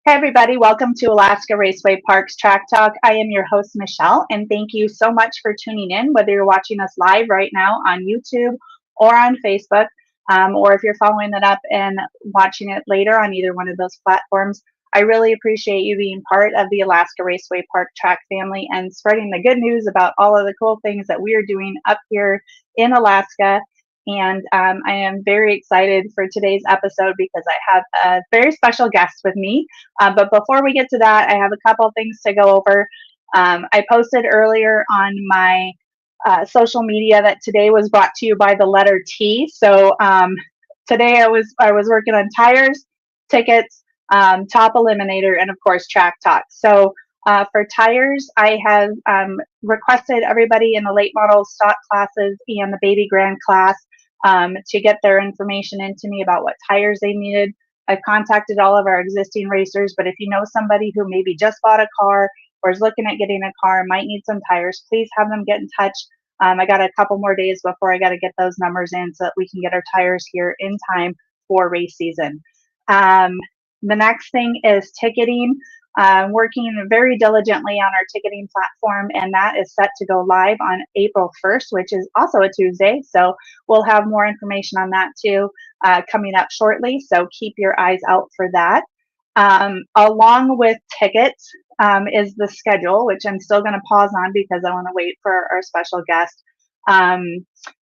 Hey everybody, welcome to Alaska Raceway Parks Track Talk. I am your host, Michelle, and thank you so much for tuning in, whether you're watching us live right now on YouTube or on Facebook, or if you're following it up and watching it later on either one of those platforms. I really appreciate you being part of the Alaska Raceway Park Track family and spreading the good news about all of the cool things that we are doing up here in Alaska. And I am very excited for today's episode because I have a very special guest with me. But before we get to that, I have a couple things to go over. I posted earlier on my social media that today was brought to you by the letter T. So today I was working on tires, tickets, top eliminator, and of course track talk. So for tires, I have requested everybody in the late model stock classes and the baby grand class to get their information into me about what tires they needed. I've contacted all of our existing racers, but if you know somebody who maybe just bought a car or is looking at getting a car, might need some tires, please have them get in touch. I got a couple more days before I got to get those numbers in so that we can get our tires here in time for race season. The next thing is ticketing. Working very diligently on our ticketing platform, and that is set to go live on April 1st, which is also a Tuesday. So we'll have more information on that too coming up shortly. So keep your eyes out for that. Along with tickets is the schedule, which I'm still going to pause on because I want to wait for our special guest.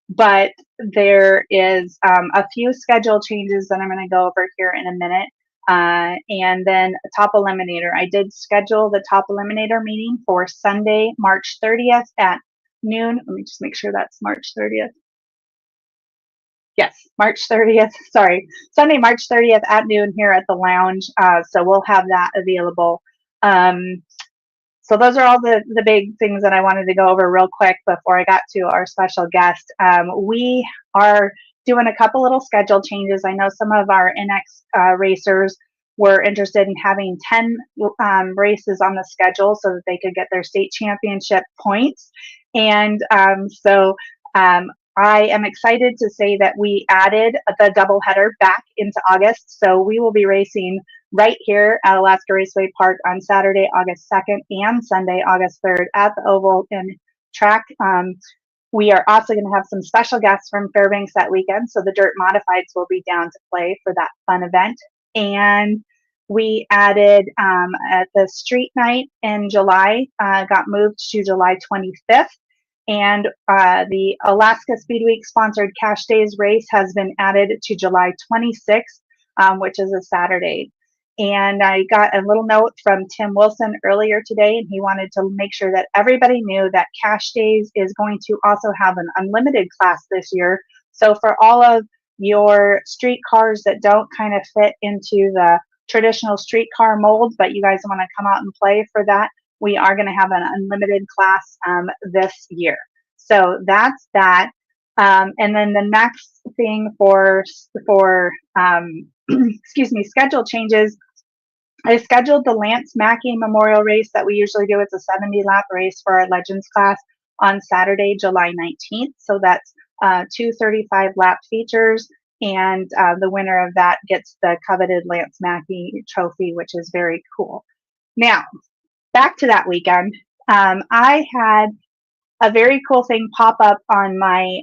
But there is a few schedule changes that I'm going to go over here in a minute. And then top eliminator. I did schedule the top eliminator meeting for Sunday, March 30th at noon. Let me just make sure that's March 30th. Yes, March 30th. Sorry, Sunday, March 30th at noon here at the lounge. So we'll have that available. So those are all the big things that I wanted to go over real quick before I got to our special guest. We are doing a couple little schedule changes. I know some of our NX racers were interested in having 10 races on the schedule so that they could get their state championship points. And so I am excited to say that we added the doubleheader back into August. So we will be racing right here at Alaska Raceway Park on Saturday, August 2nd and Sunday, August 3rd at the Oval and track. We are also going to have some special guests from Fairbanks that weekend. So the Dirt Modifieds will be down to play for that fun event. And we added at the street night in July, got moved to July 25th. And the Alaska Speed Week sponsored Cash Days race has been added to July 26th, which is a Saturday. And I got a little note from Tim Wilson earlier today, and he wanted to make sure that everybody knew that Cash Days is going to also have an unlimited class this year. So for all of your street cars that don't kind of fit into the traditional streetcar mold, but you guys want to come out and play for that, we are going to have an unlimited class this year. So that's that. And then the next thing for excuse me, schedule changes. I scheduled the Lance Mackey Memorial Race that we usually do. It's a 70-lap race for our Legends class on Saturday, July 19th. So that's 2 35-lap features, and the winner of that gets the coveted Lance Mackey trophy, which is very cool. Now, back to that weekend. I had a very cool thing pop up on my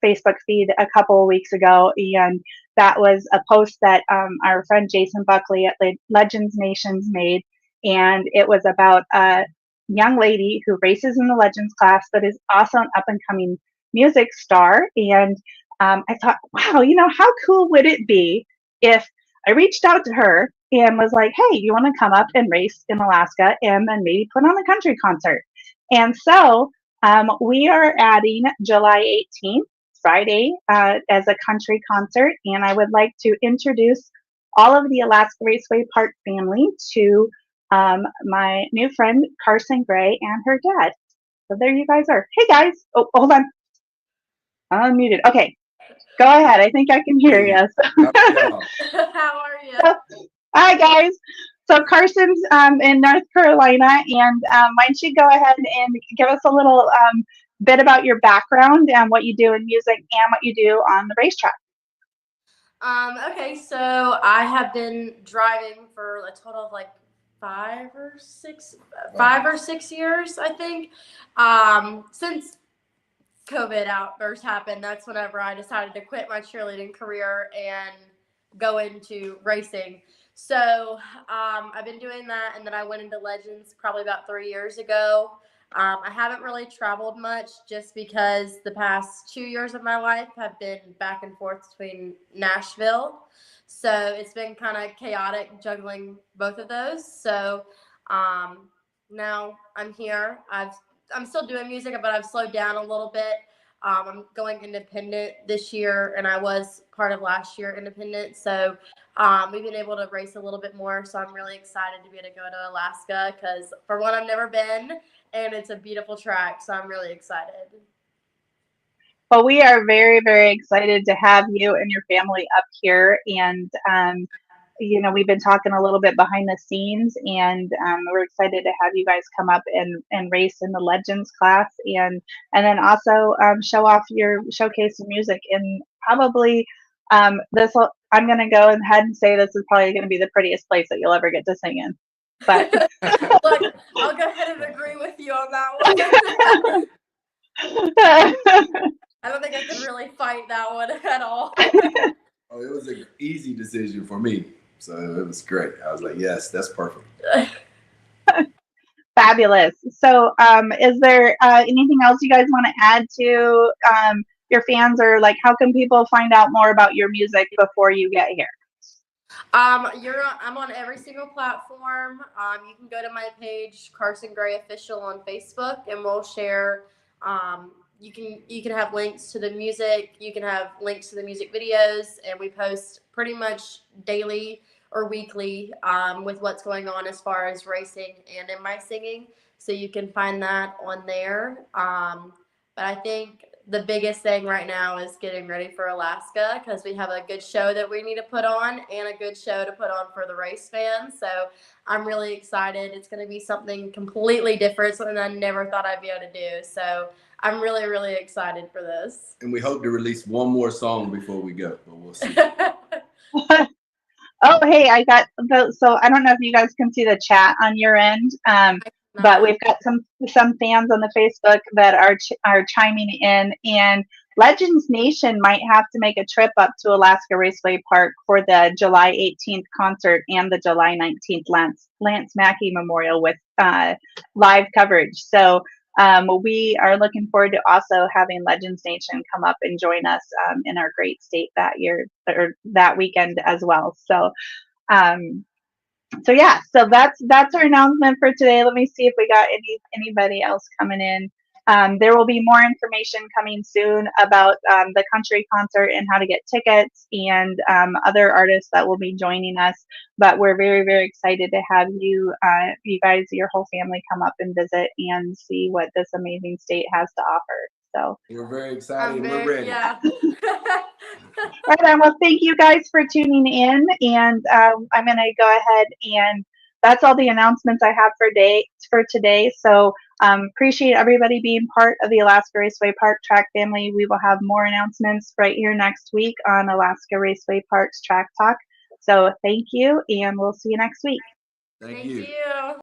Facebook feed a couple of weeks ago, and that was a post that our friend Jason Buckley at Legends Nations made, and it was about a young lady who races in the Legends class but is also an up-and-coming music star. And I thought, wow, how cool would it be if I reached out to her and was like, hey, you want to come up and race in Alaska and then maybe put on a country concert? And so we are adding July 18th, Friday, as a country concert. And I would like to introduce all of the Alaska Raceway Park family to my new friend, Carsyn Gray, and her dad. So there you guys are. Hey, guys. Oh, hold on. I'm unmuted. Okay. Go ahead. I think I can hear you. How are you? Hi, guys. So Carsyn's in North Carolina, and why don't you go ahead and give us a little bit about your background and what you do in music and what you do on the racetrack. Okay, so I have been driving for a total of like 5 or 6 years, I think. Since COVID outburst happened, that's whenever I decided to quit my cheerleading career and go into racing. So I've been doing that, and then I went into Legends probably about 3 years ago. I haven't really traveled much just because the past 2 years of my life have been back and forth between Nashville. So it's been kind of chaotic juggling both of those. So now I'm here. I'm still doing music, but I've slowed down a little bit. I'm going independent this year, and I was part of last year independent. So we've been able to race a little bit more. So I'm really excited to be able to go to Alaska because, for one, I've never been, and it's a beautiful track. So I'm really excited. Well, we are very, very excited to have you and your family up here. And, we've been talking a little bit behind the scenes, and we're excited to have you guys come up and race in the Legends class, and then also showcase your music. And probably this will, I'm going to go ahead and say this is probably going to be the prettiest place that you'll ever get to sing in. But Look, I'll go ahead and agree with you on that one. I don't think I could really fight that one at all. Oh, it was an easy decision for me. So it was great. I was like, yes, that's perfect. Fabulous. So is there anything else you guys want to add to your fans, or like how can people find out more about your music before you get here? I'm on every single platform. You can go to my page, Carsyn Gray Official on Facebook, and we'll share. You can have links to the music. You can have links to the music videos, and we post pretty much daily or weekly with what's going on as far as racing and in my singing. So you can find that on there. But I think the biggest thing right now is getting ready for Alaska because we have a good show that we need to put on and a good show to put on for the race fans. So I'm really excited. It's going to be something completely different, something I never thought I'd be able to do. So I'm really, really excited for this. And we hope to release one more song before we go, but we'll see. Oh, hey, so I don't know if you guys can see the chat on your end, but we've got some fans on the Facebook that are chiming in, and Legends Nation might have to make a trip up to Alaska Raceway Park for the July 18th concert and the July 19th Lance Mackey Memorial with live coverage. So we are looking forward to also having Legends Nation come up and join us in our great state that year or that weekend as well. So, so that's our announcement for today. Let me see if we got anybody else coming in. There will be more information coming soon about the country concert and how to get tickets and other artists that will be joining us. But we're very, very excited to have you guys, your whole family, come up and visit and see what this amazing state has to offer. So we're very excited. We're ready. Yeah. Right on. Well, thank you guys for tuning in, and I'm going to go ahead and that's all the announcements I have for today. So appreciate everybody being part of the Alaska Raceway Park Track family. We will have more announcements right here next week on Alaska Raceway Parks Track Talk. So thank you, and we'll see you next week. Thank you.